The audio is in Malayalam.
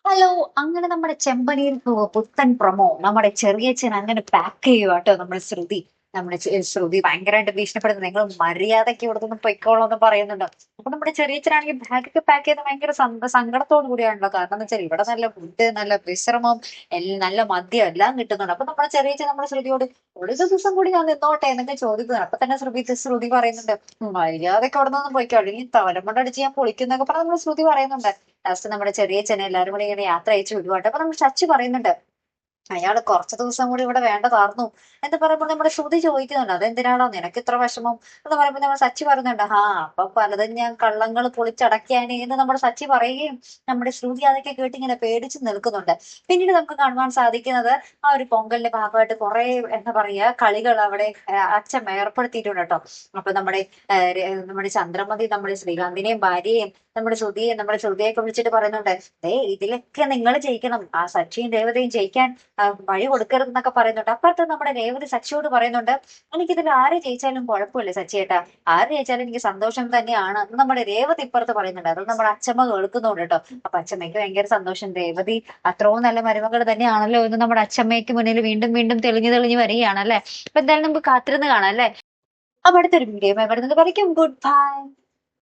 ഹലോ! അങ്ങനെ നമ്മുടെ ചെമ്പനീർ പുത്തൻ പ്രൊമോ നമ്മുടെ ചെറിയച്ഛൻ അങ്ങനെ പാക്ക് ചെയ്യുവാട്ടോ നമ്മുടെ ശ്രുതി. നമ്മുടെ ശ്രുതി ഭയങ്കരമായിട്ട് ഭീഷണിപ്പെടുത്തുന്നു. "നിങ്ങൾ മര്യാദയ്ക്ക് ഇവിടുന്ന് പൊയ്ക്കോളൂ" എന്ന് പറയുന്നുണ്ട്. അപ്പൊ നമ്മുടെ ചെറിയച്ഛനാണെങ്കിൽ ബാഗൊക്കെ പാക്ക് ചെയ്ത് ഭയങ്കര സങ്കടത്തോട് കൂടിയാണല്ലോ. കാരണം എന്ന് വെച്ചാൽ ഇവിടെ നല്ല ഫുഡ്, നല്ല വിശ്രമം, നല്ല മദ്യം എല്ലാം കിട്ടുന്നുണ്ട്. അപ്പൊ നമ്മുടെ ചെറിയച്ഛൻ നമ്മുടെ ശ്രുതിയോട് "ഒരു ദിവസം കൂടി ഞാൻ നിന്നോട്ടെ" എന്നൊക്കെ ചോദിക്കുന്നു. അപ്പൊ തന്നെ ശ്രുതി പറയുന്നുണ്ട്, "മര്യാദയ്ക്ക് അവിടെ നിന്ന് പൊയ്ക്കോ, അല്ലെങ്കിൽ തലമുണ്ടടിച്ച് ഞാൻ പൊളിക്കുന്നൊക്കെ" പറഞ്ഞ് നമ്മുടെ ശ്രുതി പറയുന്നുണ്ട്. ലാസ്റ്റ് നമ്മുടെ ചെറിയച്ഛനെ എല്ലാവരും കൂടി ഇങ്ങനെ യാത്ര അയച്ചു വിടുവാട്ടോ. അപ്പൊ നമ്മുടെ ചച്ചു പറയുന്നുണ്ട്, അയാള് കുറച്ച് ദിവസം കൂടി ഇവിടെ വേണ്ടതാർന്നു എന്ന് പറയുമ്പോൾ നമ്മുടെ ശ്രുതി ചോദിക്കുന്നുണ്ട്, അതെന്തിനാണോ നിനക്ക് ഇത്ര വിഷമം എന്ന് പറയുമ്പോൾ നമ്മുടെ സച്ചി പറയുന്നുണ്ട്, അപ്പൊ പലതും ഞാൻ കള്ളങ്ങൾ പൊളിച്ചടക്കിയാണ് എന്ന് നമ്മുടെ സച്ചി പറയുകയും നമ്മുടെ ശ്രുതി അതൊക്കെ കേട്ട് ഇങ്ങനെ പേടിച്ച് നിൽക്കുന്നുണ്ട്. പിന്നീട് നമുക്ക് കാണുവാൻ സാധിക്കുന്നത് ആ ഒരു പൊങ്കലിന്റെ ഭാഗമായിട്ട് കുറെ എന്താ പറയാ കളികൾ അവിടെ അച്ഛൻ ഏർപ്പെടുത്തിയിട്ടുണ്ട് കേട്ടോ. അപ്പൊ നമ്മുടെ ചന്ദ്രമതി നമ്മുടെ ശ്രീകാന്തിനെയും ഭാര്യയെയും നമ്മുടെ ശ്രുതിയൊക്കെ വിളിച്ചിട്ട് പറയുന്നുണ്ട്, ഇതിലൊക്കെ നിങ്ങൾ ജയിക്കണം, ആ സച്ചിയും രേവതയും ജയിക്കാൻ വഴി കൊടുക്കരുത് എന്നൊക്കെ പറയുന്നുണ്ട്. അപ്പുറത്ത് നമ്മുടെ രേവതി സച്ചിയോട് പറയുന്നുണ്ട്, എനിക്കിതിൽ ആര് ജയിച്ചാലും കുഴപ്പമില്ല സച്ചിയേട്ടാ, ആര് ജയിച്ചാലും എനിക്ക് സന്തോഷം തന്നെയാണ് എന്ന് നമ്മുടെ രേവതി ഇപ്പുറത്ത് പറയുന്നുണ്ട്. അത് നമ്മുടെ അച്ഛമ്മ കേൾക്കുന്നുണ്ട് കേട്ടോ. അപ്പൊ അച്ഛമ്മയ്ക്ക് ഭയങ്കര സന്തോഷം, രേവതി അത്രയും നല്ല മരുമകൾ തന്നെയാണല്ലോ എന്ന് നമ്മുടെ അച്ഛമ്മയ്ക്ക് മുന്നിൽ വീണ്ടും വീണ്ടും തെളിഞ്ഞു തെളിഞ്ഞു വരികയാണ് അല്ലെ. അപ്പൊ എന്തായാലും നമുക്ക് കാത്തിരുന്ന് കാണാം അല്ലെ. അപ്പൊ അടുത്തൊരു വീഡിയോ വരുന്നത് വരയ്ക്കും ഗുഡ് ബൈ.